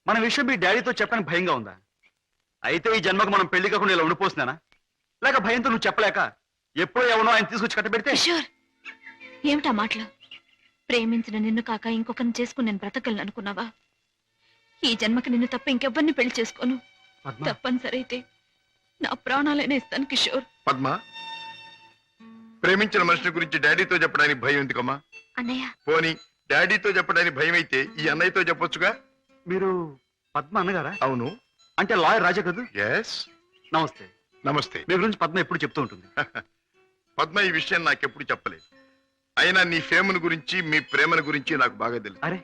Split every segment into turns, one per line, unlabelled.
మన విషయం మీ డాడీతో చెప్పడానికి భయంగా ఉందా? అయితే ఈ జన్మకు మనం పెళ్లి కాకుండా ఇలా ఉండిపోతున్నానా? లేక భయంతో నువ్వు చెప్పలేక ఎప్పుడో ఎవనో ఆయన తీసుకొచ్చి కట్టబెడితే?
కిషోర్, ఏమిటా మాటలు? ప్రేమించిన నిన్ను కాక ఇంకొకరిని చేసుకుని నేను బ్రతకలను అనుకున్నావా? ఈ జన్మకి నిన్ను తప్ప ఇంకెవ్వరిని పెళ్లి చేసుకోను. తప్పనిసరి అయితే నా ప్రాణాలైనా ఇస్తాను కిషోర్.
పద్మ, ప్రేమించిన మనిషి గురించి డాడీతో చెప్పడానికి భయం ఎందుకమ్మా?
అన్నయ్య,
పోనీ డాడీతో చెప్పడానికి భయం అయితే ఈ అన్నయ్యతో చెప్పొచ్చుగా.
మీరు పద్మ అన్నగారా?
అవును.
అంటే లాయర్ రాజా కదూ?
ఎస్.
నమస్తే.
నమస్తే.
మీ గురించి పద్మ ఎప్పుడు చెప్తూ ఉంటుంది.
పద్మ ఈ విషయం నాకెప్పుడు చెప్పలేదు. అయినా నీ ఫేమును గురించి మీ ప్రేమను గురించి నాకు బాగా తెలుసు.
అరే,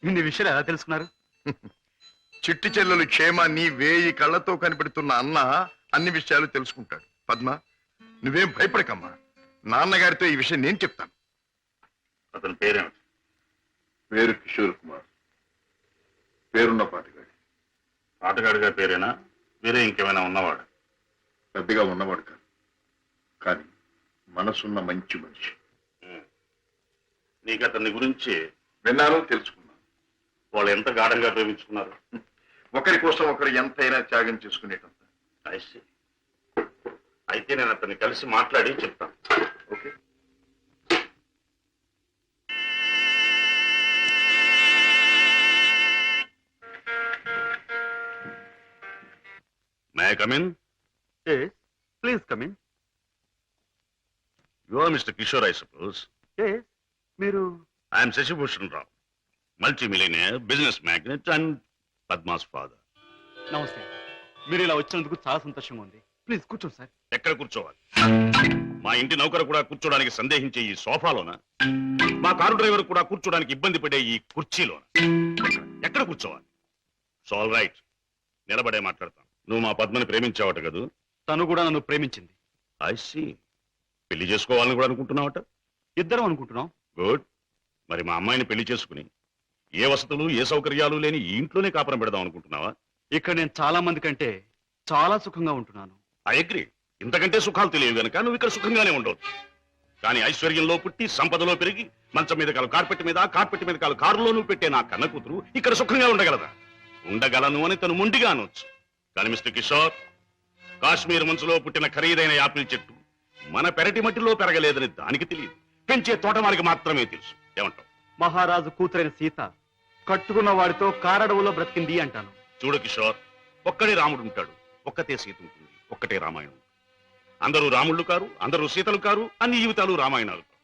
ఇన్ని విషయాలు ఎలా తెలుసుకున్నారు?
చిట్టి చెల్లెలు క్షేమాన్ని 1000 కళ్ళతో కనిపెడుతున్న అన్న అన్ని విషయాలు తెలుసుకుంటాడు. పద్మ, నువ్వేం భయపడకమ్మా. నాన్నగారితో ఈ విషయం నేను చెప్తాను.
అతని పేరేమిటి?
పేరు కిషోర్ కుమార్. పేరున్న పాటగాడి.
ఆటగాడిగా పేరేనా? వేరే ఇంకేమైనా ఉన్నవాడు?
పెద్దగా ఉన్నవాడు కాదు, కానీ మనసున్న మంచి మనిషి.
నీకు అతని గురించి
విన్నాను, తెలుసుకున్నాను.
వాళ్ళు ఎంత గాఢంగా ప్రేమించుకున్నారు?
ఒకరి కోసం ఒకరు ఎంతైనా త్యాగం చేసుకునేటంత.
అయితే నేను అతన్ని కలిసి మాట్లాడి చెప్తాను.
Okay.
May I come in?
Please come in.
You are mister Kishore, I suppose.
మీరు?
I'm Shashibhushan Rao, multi millionaire, business magnate and Padma's father.
నమస్తే. మీరు ఇలా వచ్చినందుకు చాలా సంతోషంగా ఉంది. ప్లీజ్ కూర్చోండి సార్.
ఎక్కడ కూర్చోవాలి? మా ఇంటి నౌకరు కూడా కూర్చోడానికి సందేహించే ఈ సోఫాలోనా? మా కారు డ్రైవర్ కూడా కూర్చోడానికి ఇబ్బంది పడే ఈ కుర్చీలోనా? ఎక్కడ కూర్చోవాలి? ఆల్ రైట్, నిలబడే మాట్లాడతాను. నువ్వు మా పద్మని ప్రేమించావట కదూ?
తను కూడా నన్ను ప్రేమించింది.
I see. పెళ్లి చేసుకోవాలని కూడా అనుకుంటున్నావట?
ఇద్దరం అనుకుంటున్నాం.
గుడ్. మరి మా అమ్మాయిని పెళ్లి చేసుకుని ఏ వసతులు ఏ సౌకర్యాలు లేని ఈ ఇంట్లోనే కాపురం పెడదాం అనుకుంటున్నావా?
ఇక్కడ నేను చాలా మంది కంటే చాలా సుఖంగా ఉంటున్నాను.
I agree. ఇంతకంటే సుఖాలు తెలియవు గనక నువ్వు ఇక్కడ సుఖంగానే ఉండవచ్చు. కానీ ఐశ్వర్యంలో పుట్టి సంపదలో పెరిగి మంచం మీద కాలు కార్పెట్ మీద, కార్పెట్ మీద కాలు కారులో నువ్వు పెట్టే నా కన్న కూతురు ఇక్కడ సుఖంగా ఉండగలదా? ఉండగలను అని తను మొండిగా అనొచ్చు. కానీ మిస్టర్ కిషోర్, కాశ్మీర్ మంచులో పుట్టిన ఖరీదైన యాపిల్ చెట్టు మన పెరటి మట్టిలో పెరగలేదని దానికి తెలియదు. పెంచే తోటమాలికి మాత్రమే తెలుసు. ఏమంటావు?
మహారాజు కూతురైన సీత కట్టుకున్న వాడితో కారడవులో బ్రతికింది అంటాను.
చూడు కిషోర్, ఒక్కడే రాముడు ఉంటాడు, ఒక్కతే సీత ఉంటుంది, ఒక్కటే రామాయణం. అందరూ రాముళ్ళు కారు, అందరూ సీతలు కారు, అన్ని జీవితాలు రామాయణాలు కారు.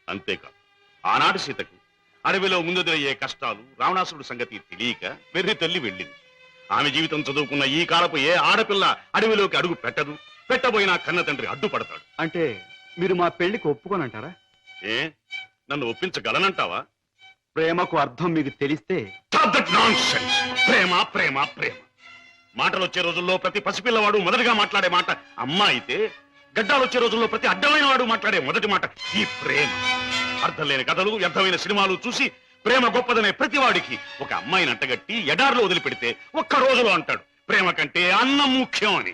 అంతేకాదు, ఆనాటి సీతకు అడవిలో ముందుదయ్యే కష్టాలు, రావణాసురుడు సంగతి తెలియక వెర్రి తల్లి వెళ్ళింది. ఆమె జీవితం చదువుకున్న ఈ కాలపు ఏ ఆడపిల్ల అడవిలోకి అడుగు పెట్టదు. పెట్టబోయినా కన్న తండ్రి అడ్డుపడతాడు.
అంటే మీరు మా పెళ్లికి ఒప్పుకోనంటారా?
ఏ, నన్ను ఒప్పించగలనంటావా?
ప్రేమకు అర్థం మీకు తెలిస్తే?
ప్రేమ ప్రేమ ప్రేమ మాటలు వచ్చే రోజుల్లో ప్రతి పసిపిల్లవాడు మొదటిగా మాట్లాడే మాట అమ్మ అయితే, గడ్డాలు వచ్చే రోజుల్లో ప్రతి అడ్డమైన వాడు మాట్లాడే మొదటి మాట ఈ ప్రేమ. అర్థం లేని కథలు, వ్యర్థమైన సినిమాలు చూసి ప్రేమ గొప్పదనే ప్రతివాడికి ఒక అమ్మాయిని అంటగట్టి ఎడారిలో వదిలిపెడితే ఒక్క రోజులో అంటాడు ప్రేమ కంటే అన్నం ముఖ్యం అని.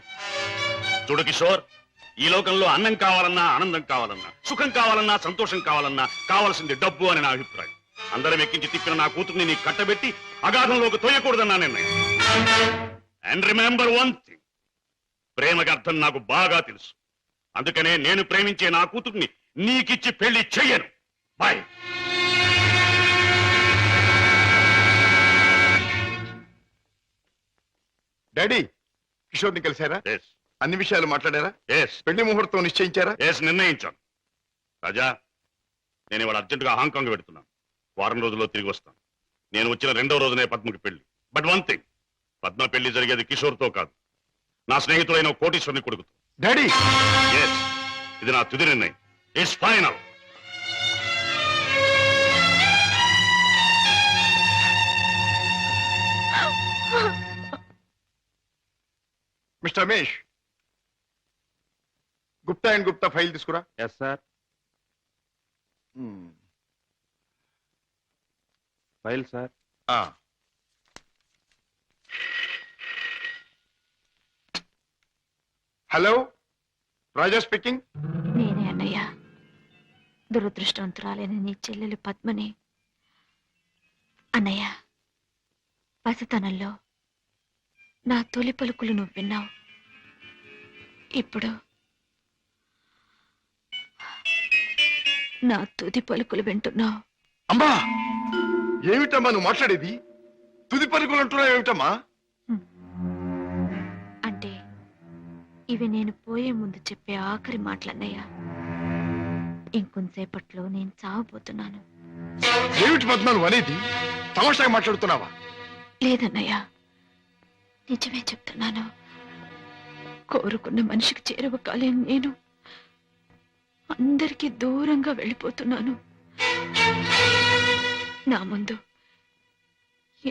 చూడు కిషోర్, ఈ లోకంలో అన్నం కావాలన్నా, ఆనందం కావాలన్నా, సుఖం కావాలన్నా, సంతోషం కావాలన్నా కావాల్సింది డబ్బు అని నా అభిప్రాయం. అందరం ఎక్కించి తిప్పిన నా కూతుర్ని నీకు కట్టబెట్టి అగాధంలోకి తోయకూడదన్నా నిర్ణయం. అండ్ రిమెంబర్ వన్ థింగ్, ప్రేమకి అర్థం నాకు బాగా తెలుసు. అందుకనే నేను ప్రేమించే నా కూతుర్ని నీకిచ్చి పెళ్లి చెయ్యను. బాయ్.
డాడీ, కిషోర్ని కలిశారా?
ఎస్.
అన్ని విషయాలు మాట్లాడారా?
ఎస్.
పెళ్లి ముహూర్తం నిశ్చయించారా?
ఎస్, నిర్ణయించాను. రాజా, నేను ఇవాళ అర్జెంటుగా హాంకాంగ్ పెడుతున్నాను. వారం రోజుల్లో తిరిగి వస్తాను. నేను వచ్చిన 2వ రోజునే పద్మకి పెళ్లి. బట్ వన్ థింగ్, పద్మ పెళ్లి జరిగేది కిషోర్తో కాదు, నా స్నేహితుడైన కోటీశ్వరుని కొడుకుతో.
డాడీ,
ఎస్, ఇది నా తుది నిర్ణయం. It's final.
Mister Ramesh, Gupta and Gupta file తీసుకురా.
Yes sir. File sir.
Hello, Raja speaking.
నేనే అన్నయ్య. దురదృష్టవంతురాలైన నీ చెల్లెలు పద్మని. అన్నయ్య, పసితనంలో నా తొలి పలుకులు నువ్వు విన్నావు. ఇప్పుడు నా తుది పలుకులు వింటున్నావు.
అమ్మా ఏమిటమ్మా నువ్వు మాట్లాడేది? తుది పలుకులు అంటున్నావు ఏమిటమ్మా?
అంటే ఇవి నేను పోయే ముందు చెప్పే ఆఖరి మాటలన్నయ్య. ఇంకొంతసేపట్లో నేను చావబోతున్నాను.
ఏమిటి పద్మ నువ్వు అనేది? తమాషాగా మాట్లాడుతున్నావా?
లేదన్నయ్య, నిజమే చెప్తున్నాను. కోరుకున్న మనిషికి చేరువ కాలేను నేను అందరికీ దూరంగా వెళ్ళిపోతున్నాను. నా ముందు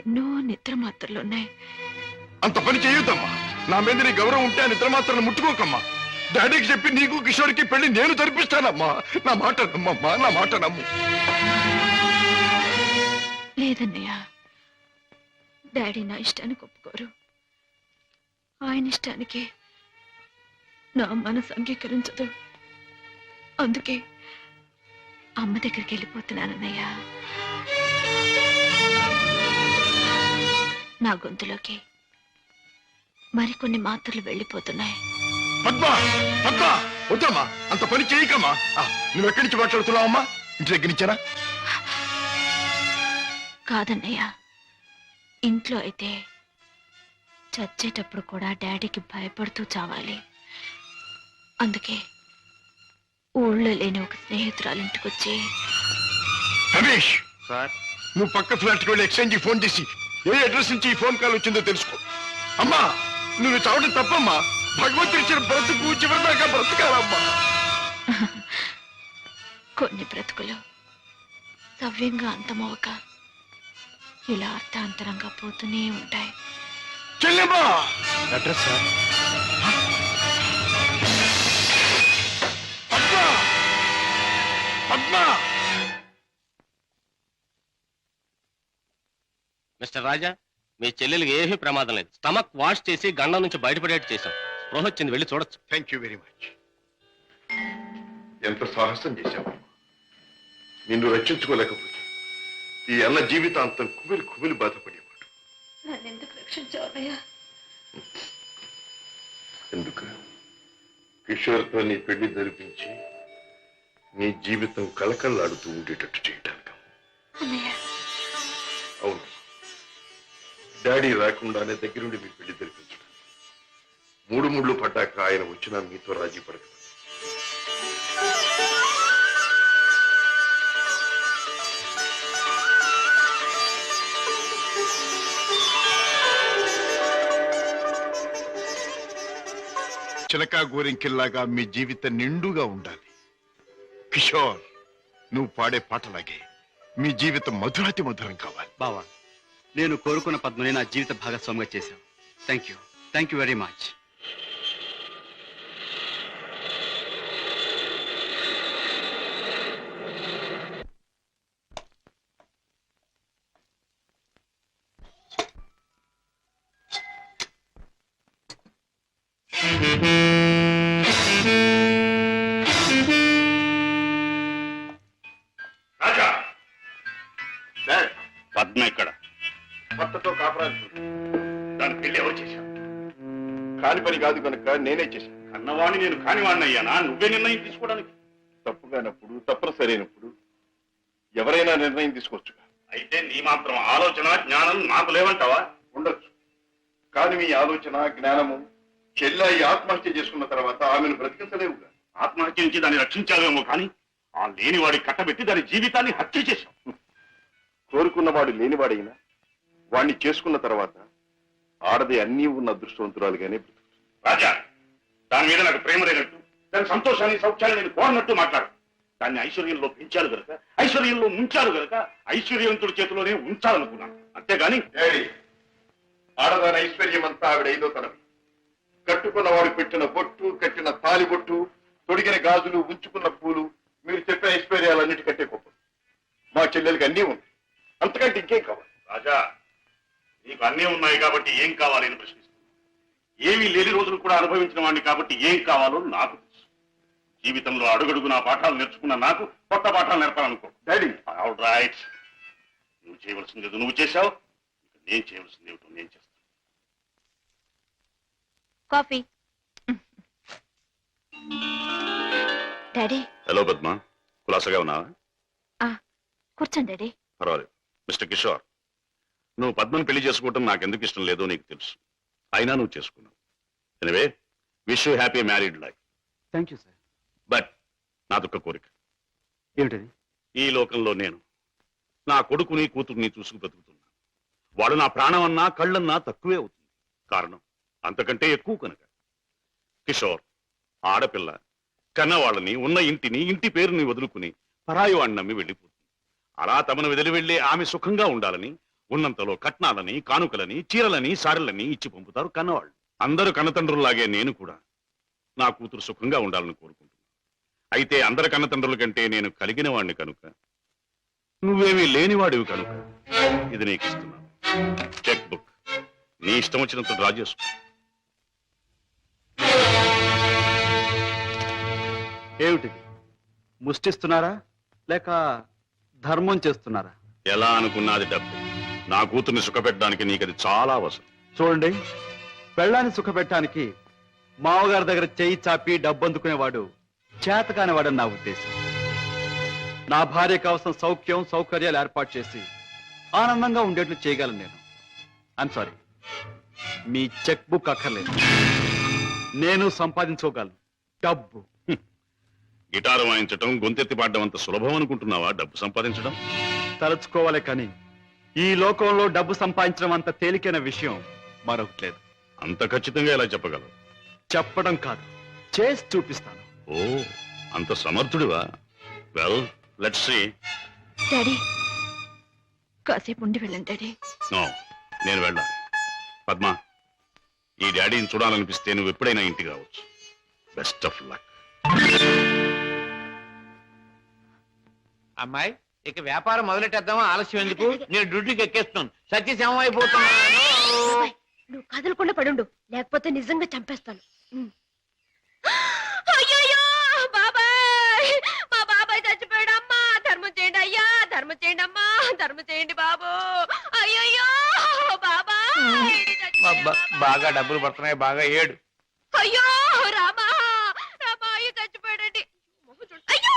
ఎన్నో నిద్ర మాత్రలున్నాయి.
అంత పని చేయొద్దమ్మా. నా మీద నీ గౌరవం ఉంటే ఆ నిద్ర మాత్రం ముట్టుకోకమ్మా. డాడీకి చెప్పి నీకు కిషోర్కి పెళ్లి నేను జరిపిస్తానమ్మా. నా మాట నమ్మమ్మా, నా మాట నమ్ము.
లేదన్నయ్య, డాడీ నా ఇష్టానికి ఒప్పుకోరు. ఆయన ఇష్టానికి నా మనసు అంగీకరించదు. అందుకే అమ్మ దగ్గరికి వెళ్ళిపోతున్నానన్నయ్య. నా గొంతులోకి మరికొన్ని మాత్రలు వెళ్ళిపోతున్నాయి.
పద్మ పద్మ వద్దమ్మా, అంత పని చేయకమ్మా. నువ్వెక్కడి నుంచి మాట్లాడుతున్నావమ్మా? ఇంటి దగ్గర నుంచేనా?
కాదన్నయ్య, ఇంట్లో అయితే చచ్చేటప్పుడు కూడా డాడీకి భయపడుతూ చావాలి. అందుకే ఊళ్ళో లేని ఒక స్నేహితురాలింటికొచ్చి.
రమేష్,
సార్,
నువ్వు పక్క ఫ్లాట్కి వెళ్ళి ఎక్స్చేంజ్ ఫోన్ చేసి ఏ అడ్రస్ నుంచి ఈ ఫోన్ కాల్ వచ్చిందో తెలుసుకో. అమ్మా నువ్వు చావడం తప్పమ్మా. భగవంతుడు ఇచ్చిన బ్రతుకు చివరిదాకా బ్రతకాలమ్మా.
కొన్ని బ్రతుకులు సవ్యంగా అంతమవక ఇలా అర్థాంతరంగా పోతూనే ఉంటాయి.
చెల్లెమ్మా
address sir.
Padma Padma
mister Raja, మీ చెల్లెలికి ఏమీ ప్రమాదం లేదు. స్టమక్ వాష్ చేసి గండం నుంచి బయటపడేట్టు చేశాం. స్పృహ వచ్చింది, వెళ్ళి చూడొచ్చు.
Thank you very much. ఎంత సాహసం చేశావు. నిన్ను రక్షించుకోలేకపోతే ఈ అన్న జీవితాంతం కుమిలి కుమిలి బాధపడేవాడు.
నన్నెందుకు రక్షించావయ్యా?
ఎందుకు? కిషోర్తో నీ పెళ్లి జరిపించి నీ జీవితం కలకల్లాడుతూ ఉండేటట్టు చేయటానికి.
అన్నయ్య,
అవును, డాడీ రాకుండానే దగ్గరుండి మీ పెళ్లి జరిపించడం. మూడు ముళ్ళు పడ్డాక ఆయన వచ్చినా మీతో రాజీ పడక. చిలకా గోరింకిల్లాగా మీ జీవితం నిండుగా ఉండాలి. కిషోర్, నువ్వు పాడే పాటలాగే మీ జీవితం మధురాతి మధురం కావాలి.
బావా, నేను కోరుకున్న పద్మని నా జీవిత భాగస్వామిగా చేశావు. Thank you very much.
Raja,
dad,
Padma ఇక్కడ.
భర్తతో కాపురాలు
దాని పెళ్లి ఎవరు చేశావు?
కాని పని కాదు కనుక నేనే చేశాను.
అన్నవాణ్ణి నేను కానివాణ్ణి అయ్యానా? నువ్వే నిర్ణయం తీసుకోవడానికి.
తప్పుగానప్పుడు తప్పనిసరి అయినప్పుడు ఎవరైనా నిర్ణయం తీసుకోవచ్చు.
అయితే నీ మాత్రం ఆలోచన జ్ఞానం నాకు లేవంటావా?
ఉండొచ్చు, కానీ మీ ఆలోచన జ్ఞానము చెల్లాయి ఆత్మహత్య చేసుకున్న తర్వాత ఆమెను బ్రతికించలేవుగా.
ఆత్మహత్య నుంచి దాన్ని రక్షించావేమో కానీ ఆ లేనివాడి కట్టబెట్టి దాని జీవితాన్ని హత్య చేశావు.
కోరుకున్నవాడు లేనివాడైనా వాణ్ణి చేసుకున్న తర్వాత ఆడది అన్నీ ఉన్న అదృష్టవంతురాలుగానే బ్రతుకుతుంది.
రాజా, దాని మీద నాకు ప్రేమ లేనట్టు, దాని సంతోషాన్ని సౌఖ్యాన్ని నేను కోరనట్టు మాట్లాడు. దాన్ని ఐశ్వర్యంలో పెంచారు గనక, ఐశ్వర్యంలో ముంచారు గనక ఐశ్వర్యవంతుడి చేతిలోనే ఉంచాలనుకున్నాను. అంతేగాని
డాడీ, ఆడదాని ఐశ్వర్యం అంతా ఆవిడ ఐదో తనవి. కట్టుకున్నవాడు పెట్టిన బొట్టు, కట్టిన తాలి బొట్టు, తొడిగిన గాజులు, ఉంచుకున్న పూలు, మీరు చెప్పిన ఐశ్వర్యాలన్నిటికంటే గొప్ప. మా చెల్లెలకి అన్నీ ఉంది, అంతకంటే ఇంకేం కావాలి?
రాజా, నీకు అన్నీ ఉన్నాయి కాబట్టి ఏం కావాలి అని ప్రశ్నిస్తున్నాను. ఏమీ లేని రోజులు కూడా అనుభవించిన వాడిని కాబట్టి ఏం కావాలో నాకు తెలుసు. జీవితంలో అడుగడుగునా పాఠాలు నేర్చుకున్న నాకు కొత్త పాఠాలు నేర్పాలనుకో.
డాడీ,
ఆల్ రైట్, నువ్వు చేయవలసింది నువ్వు చేశావు, నేను చేయవలసింది ఏమిటో నేను చేస్తాను.
కాఫీ. డాడీ.
హలో పద్మ, కులాసగా ఉన్నావా?
కూర్చోండి డాడీ.
పర్వాలేదు. మిస్టర్ కిషోర్, నువ్వు పద్మను పెళ్లి చేసుకోవటం నాకెందుకు ఇష్టం లేదో నీకు తెలుసు. అయినా నువ్వు చేసుకున్నావు. Anyway, wish you happy married life.
Thank you sir.
But నాదొక్క కోరిక.
ఏమిటది?
ఈ లోకంలో నేను నా కొడుకుని కూతుర్ని చూసుకు బతుకుతున్నా. వాడు నా ప్రాణం అన్నా కళ్ళన్నా తక్కువే అవుతుంది. కారణం అంతకంటే ఎక్కువ కనుక. కిషోర్, ఆడపిల్ల కన్నవాళ్ళని, ఉన్న ఇంటిని, ఇంటి పేరుని వదులుకుని పరాయి వాడిని నమ్మి వెళ్ళిపోతుంది. అలా తమను వదిలి వెళ్లి ఆమె సుఖంగా ఉండాలని ఉన్నంతలో కట్నాలని, కానుకలని, చీరలని, సారెలని ఇచ్చి పంపుతారు కన్నవాళ్ళు. అందరూ కన్నతండ్రుల్లాగే నేను కూడా నా కూతురు సుఖంగా ఉండాలని కోరుకుంటున్నాను. అయితే అందరి కన్నతండ్రుల కంటే నేను కలిగిన వాడిని కనుక, నువ్వేమీ లేనివాడివి కనుక ఇది నీకు ఇస్తున్నాను. చెక్ బుక్ నీ ఇష్టం వచ్చినంత డ్రా చేసుకో.
ఏమిటిది? ముష్టిస్తున్నారా లేక ధర్మం చేస్తున్నారా?
ఎలా అనుకున్నది డబ్బు. నా కూతుర్ని సుఖపెట్టడానికి నీకది చాలా అవసరం.
చూడండి, పెళ్ళాన్ని సుఖపెట్టడానికి మామగారి దగ్గర చేయి చాపి డబ్బు అందుకునేవాడు చేతకానివాడని నా ఉద్దేశం. నా భార్య కావలసిన సౌఖ్యం సౌకర్యాలు ఏర్పాటు చేసి ఆనందంగా ఉండేట్లు చేయగలను నేను. I'm sorry, me cheque book అక్కర్లేదు. నేను సంపాదించుకోగలను డబ్బు.
గిటారు వాయించటం, గొంతెత్తి పాడడం అంత సులభం అనుకుంటున్నావా డబ్బు సంపాదించడం?
తలుచుకోవాలి కానీ ఈ లోకంలో డబ్బు సంపాదించడం అంత తేలికైన విషయం మరొకటి లేదు.
అంత ఖచ్చితంగా ఎలా చెప్పగలవు?
చెప్పడం కాదు, చేసి చూపిస్తాను.
ఓ, అంత సమర్థుడివా? Well, let's see.
డాడీ, కాసేపు ఉండి వెళ్ళండి డాడీ.
నో, నేను వెళ్ళాలి. పద్మ, ఈ డాడీని చూడాలనిపిస్తే నువ్వు ఎప్పుడైనా ఇంటికి రావచ్చు. Best of luck.
అమ్మాయి, ఇక వ్యాపారం మొదలెట్టేద్దామా? ఆలస్యం ఎందుకు? నేను డ్యూటీకి ఎక్కేస్తున్నాను. సత్యశమం అయిపోతున్నాను.
నువ్వు కదలకుండా పడుండు, లేకపోతే నిజంగా చంపేస్తాను.
అయ్యయ్యో, బాబాయ్, మా బాబాయ్ చచ్చిపోయాడు. అమ్మా, ధర్మం చేయండి అయ్యా, ధర్మం చేయండి అమ్మా, ధర్మం చేయండి బాబు. అయ్యయ్యో బాబాయ్ చచ్చిపోయాడు.
బాగా డబ్బులు పడుతున్నాయి, బాగా ఏడు.
అయ్యో రామా, రామా, అయ్యో చచ్చిపోయాడండి. అయ్యో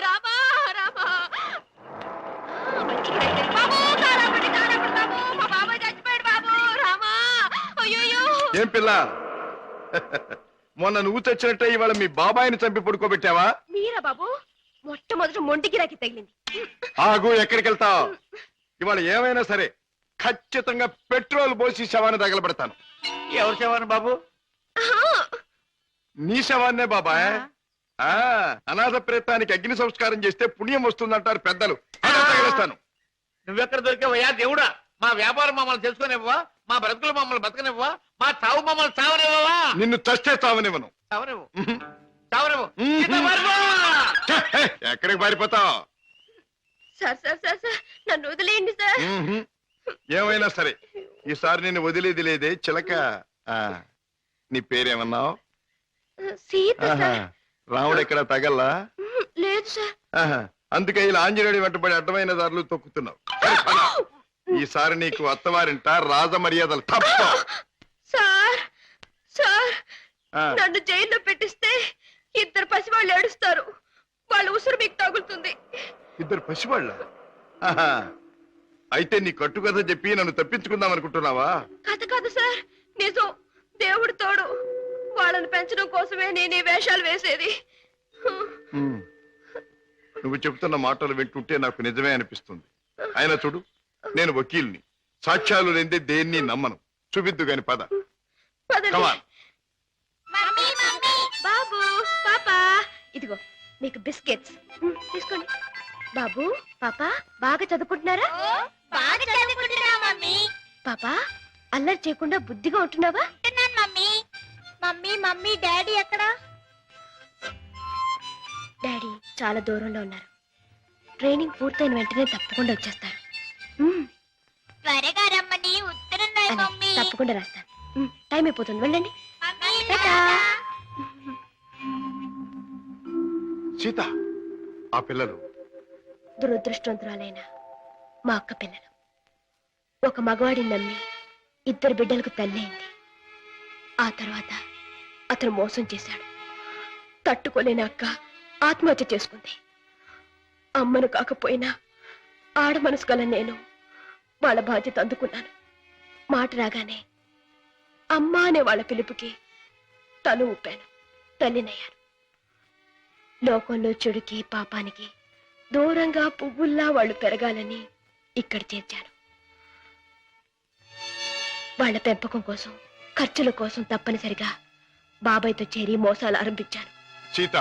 రామా, రామా. బాబు, కారాపండి, కారాపండి బాబు, మా బాబాయ్ చచ్చిపోయాడు బాబు. రామా, అయ్యయ్యో.
ఏం పిల్ల, మొన్న నువ్వు చచ్చినట్టే ఇవాళ మీ బాబాయిని చంపి పడుకోబెట్టావా?
మీరా బాబు? మొట్టమొదటి మొండికి రాకి తగిలింది.
ఆగు, ఎక్కడికి వెళ్తావు? ఇవాళ ఏమైనా సరే ఖచ్చితంగా పెట్రోల్ పోసి శవాన్ని తగలబెడతాను.
ఎవరు శవాన్ని బాబు?
నీ శవాన్నే బాబాయ్. అనాథ ప్రేతానికి అగ్ని సంస్కారం చేస్తే పుణ్యం వస్తుందంటారు పెద్దలు. అదే తగిలేస్తాను.
నువ్వెక్కడ దొరికావయ్యా దేవుడా? మా వ్యాపారం మమ్మల్ని తెలుసుకునివ్వవా? మా బ్రతుకులు మమ్మల్ని బతకనివ్వవా? మా చావు మమ్మల్ని చావనివ్వవా?
నిన్ను చస్తే చావనివ్వను.
చావనివ్వు, చావనివ్వు.
ఎక్కడికి పారిపోతావు?
సార్ సార్ సార్ సార్, నన్ను వదిలేయండి సార్.
ఏమైనా సరే ఈసారి నేను వదిలేది లేదే చిలక. నీ పేరేమన్నావు?
సీత సార్.
రాముడు ఎక్కడ తగల్లా?
లేదు సార్.
అందుకే ఇలా ఆంజనేయుడి వెంటబడి అడ్డమైన దారులు తొక్కుతున్నావు. ఈసారి నీకు అత్తవారింట రాజ మర్యాదలు తప్ప.
సార్ సార్, నన్ను జైల్లో పెట్టిస్తే ఇద్దరు పసివాళ్ళు ఏడుస్తారు. వాళ్ళ ఉసురు మీకు తగులుతుంది.
ఇద్దరు పసివాళ్ళ? అయితే నీ కట్టుకథ చెప్పి నన్ను తప్పించుకుందాం అనుకుంటున్నావా?
కథ కాదు సార్, నిజం. దేవుడు తోడు. వాళ్ళని పెంచడం కోసమే నేను ఈ వేషాలు వేసేది.
నువ్వు చెబుతున్న మాటలు వింటుంటే నాకు నిజమే అనిపిస్తుంది. అయినా చూడు, నేను వకీల్ని. సాక్ష్యాలు లేదే దేన్ని నమ్మను. చూపిద్దు గాని పద.
పదండి. బాబు, పాపా, ఇదిగో మీకు బిస్కెట్స్ తీసుకోండి. బాబు, పాపా, బాగా చదువుకుంటున్నారా?
బాగా చదువుకుంటున్నా మమ్మీ.
పాపా, అల్లరి చేయకుండా బుద్ధిగా ఉంటున్నావా?
మమ్మీ మమ్మీ మమ్మీ డాడీ ఎక్కడా?
డాడీ చాలా దూరంలో ఉన్నారు. ట్రైనింగ్ పూర్తయిన వెంటనే తప్పకుండా వచ్చేస్తారు.
త్వరగా రమ్మని ఉత్తరం రాయి
అలాగే,
మమ్మీ.
తప్పకుండా రాస్తాను. టైం అయిపోతుంది, వెళ్ళండి.
మమ్మీ,
టాటా.
సీత, ఆ పిల్లలు
దురదృష్టవంతురాలైన మా అక్క పిల్లలు. ఒక మగవాడిని నమ్మి 2 బిడ్డలకు తల్లైంది. ఆ తర్వాత అతను మోసం చేశాడు. తట్టుకోలేని అక్క ఆత్మహత్య చేసుకుంది. అమ్మను కాకపోయినా ఆడ మనసు గల నేను వాళ్ళ బాధ్యత అందుకున్నాను. మాట రాగానే అమ్మ అనే వాళ్ళ పిలుపుకి తల ఊపాను. తల్లినయ్యాను. లోకంలో చెడుకి పాపానికి దూరంగా పువ్వుల్లా వాళ్ళు పెరగాలని ఇక్కడ చేర్చాను. వాళ్ళ పెంపకం కోసం, ఖర్చుల కోసం తప్పనిసరిగా బాబాయ్తో చేరి మోసాలు ఆరంభించాను.
సీత,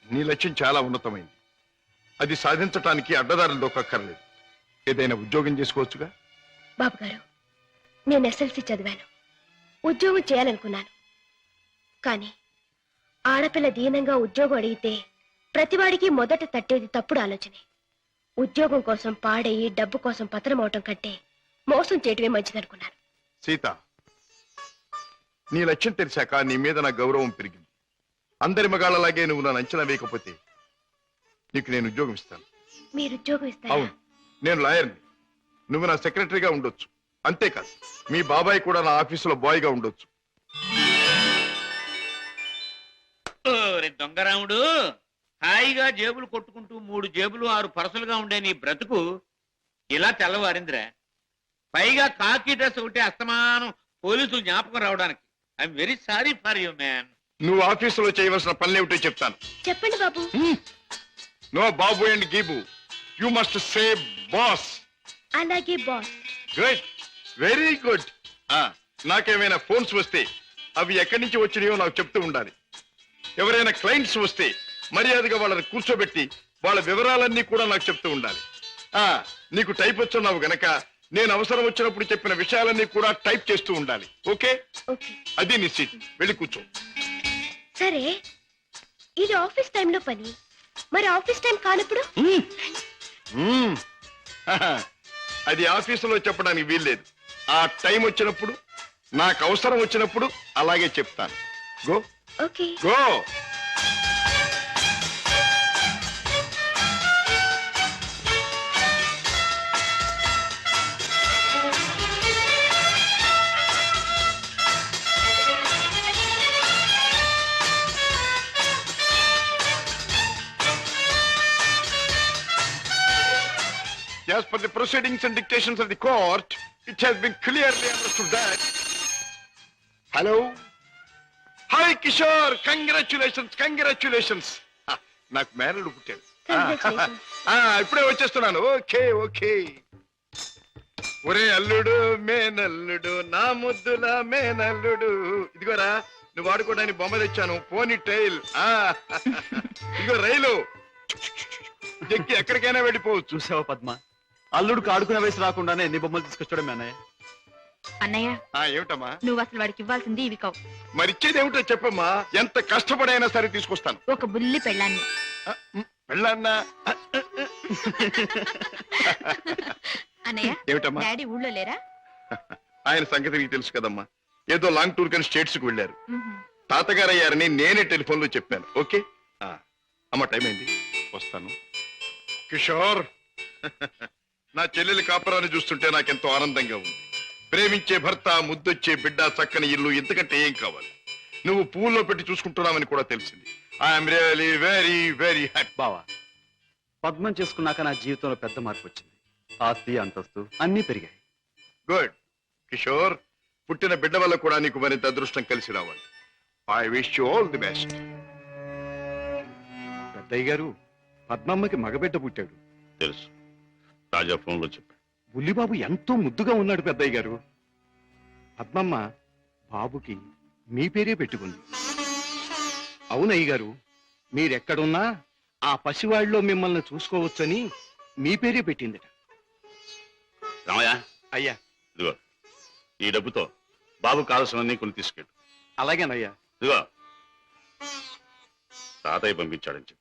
నీ లక్ష్యం చాలా ఉన్నతమైంది. అది సాధించటానికి అడ్డదారులు దొక్కక్కర్లేదు. ఏదైనా ఉద్యోగం చేసుకోవచ్చుగా.
బాబుగారు, నేను ఎస్ఎల్సి చదివాను. ఉద్యోగం చేయాలనుకున్నాను. కానీ ఆడపిల్ల దీనంగా ఉద్యోగం అడిగితే ప్రతివాడికి మొదట తట్టేది తప్పుడు ఆలోచనే. ఉద్యోగం కోసం పాడయి డబ్బు కోసం పతనం అవటం కంటే మోసం చేయటమే మంచిదనుకున్నాను.
సీత, నీ లక్ష్యం తెలిసాక నీ మీద నా గౌరవం పెరిగింది. అందరి మగాళ్ళలాగే నువ్వు నన్ను అంచనా వేయకపోతే నీకు నేను ఉద్యోగం ఇస్తాను.
మీరు ఉద్యోగం ఇస్తారా?
అవును, నేను లాయర్ని. నువ్వు నా సెక్రటరీగా ఉండొచ్చు. అంతేకాదు, మీ బాబాయ్ కూడా నా ఆఫీసులో బాయ్గా ఉండొచ్చు.
దొంగరాముడు, హాయిగా జేబులు కొట్టుకుంటూ 3 జేబులు 6 పరసలుగా ఉండే నీ బ్రతుకు ఇలా తెల్లవారిందిరా. పైగా కాకి డ్రెస్ ఒకటి అస్తమానం పోలీసులు జ్ఞాపకం రావడానికి. I'm very sorry for you man.
నువ్వు ఆఫీసులో చేయవలసిన పనులేమిటో చెప్తాను.
చెప్పండి బాబు.
నో బాబు అండ్ గీబు, యు మస్ట్ సే బాస్.
అలాగే బాస్.
Good, very good. నాకేమైనా ఫోన్స్ వస్తే అవి ఎక్కడి నుంచి వచ్చినాయో నాకు చెప్తూ ఉండాలి. ఎవరైనా క్లయింట్స్ వస్తే మర్యాదగా వాళ్ళని కూర్చోబెట్టి వాళ్ళ వివరాలన్నీ కూడా నాకు చెప్తూ ఉండాలి. నీకు టైప్ వచ్చున్నావు గనక నేను అవసరం వచ్చినప్పుడు చెప్పిన విషయాలన్నీ కూడా టైప్ చేస్తూ ఉండాలి. ఓకే?
ఓకే.
అది నీ సీట్. వెళ్ళి కూర్చో.
సరే, ఇది ఆఫీస్ టైంలో పని. మరి ఆఫీస్ టైం కానప్పుడు?
అది ఆఫీసులో చెప్పడానికి వీల్లేదు. ఆ టైం వచ్చినప్పుడు, నాకు అవసరం వచ్చినప్పుడు అలాగే చెప్తాను. Go.
Okay.
Go. As per the proceedings and dictations of the court, it has been clearly understood that... Hello? Hi, Kishore! Congratulations, congratulations! నాకు మేనల్లుడు పుట్టాడు. ఇప్పుడే వచ్చేస్తున్నాను. Okay okay. ఒరే అల్లుడు, మేనల్లుడు, నా ముద్దుల మేనల్లుడు. ఇదిగోరా, నువ్వు వాడుకోవడానికి బొమ్మ తెచ్చాను. పోనీ టైల్. ఇదిగో రైలు ఎక్కి ఎక్కడికైనా వెళ్ళిపోవచ్చు.
చూసావా పద్మ, అల్లుడికి ఆడుకునే వయసు రాకుండానే ఎన్ని బొమ్మలు తీసుకొచ్చాడు అన్నయ్య.
అన్నయ్య,
ఏమిటమ్మా?
నువ్వు అసలు వాడికి ఇవ్వాల్సింది ఇవి కావు.
మరిచ్చేది ఏమిటో చెప్పమ్మా. ఎంత కష్టపడైనా సరే తీసుకొస్తాను.
ఒక బుల్లి పెళ్ళాన్ని.
వెళ్ళన్నా.
అన్నయ్య,
ఏమిటమ్మా?
డాడీ ఊళ్ళో లేరా?
ఆయన సంగతి నీకు తెలుసు కదమ్మా. ఏదో లాంగ్ టూర్ కానీ స్టేట్స్ కు వెళ్ళారు. తాతగారు అయ్యారని నేనే టెలిఫోన్ లో చెప్పాను. ఓకే అమ్మ, టైం అయింది, వస్తాను. కిషోర్, నా చెల్లెలి కాపురాన్ని చూస్తుంటే నాకెంతో ఆనందంగా ఉంది. ప్రేమించే భర్త, ముద్దొచ్చే బిడ్డ, చక్కని ఇల్లు, ఇంతకంటే ఏం కావాలి? నువ్వు పూల్లో పెట్టి చూసుకుంటున్నావని కూడా తెలిసింది. I'm really very very happy.
బావా, పద్మం చేసుకున్నాక నా జీవితంలో పెద్ద మార్పు వచ్చింది. ఆస్తి, అంతస్తు అన్నీ పెరిగాయి.
గుడ్ కిషోర్, పుట్టిన బిడ్డ వల్ల కూడా నీకు మరింత అదృష్టం కలిసి రావాలి. I wish you all the best.
పెద్దయ్య గారు, పద్మమ్మకి మగబిడ్డ పుట్టాడు.
తెలుసు, రాజా ఫోన్ లో చెప్పాడు.
బుల్లిబాబు ఎంతో ముద్దుగా ఉన్నాడు పెద్దయ్య గారు. పద్మమ్మ బాబుకి మీ పేరే పెట్టుకుంది. అవునయ్య గారు, మీరెక్కడున్నా ఆ పసివాడిలో మిమ్మల్ని చూసుకోవచ్చని మీ పేరే పెట్టిందట.
రామయ్య,
అయ్యా.
ఇదిగో ఈ డబ్బుతో బాబు కావాల్సినవన్నీ కొని తీసుకెళ్ళు.
అలాగేనయ్యా.
ఇదిగో తాతయ్య పంపించాడని చెప్పు.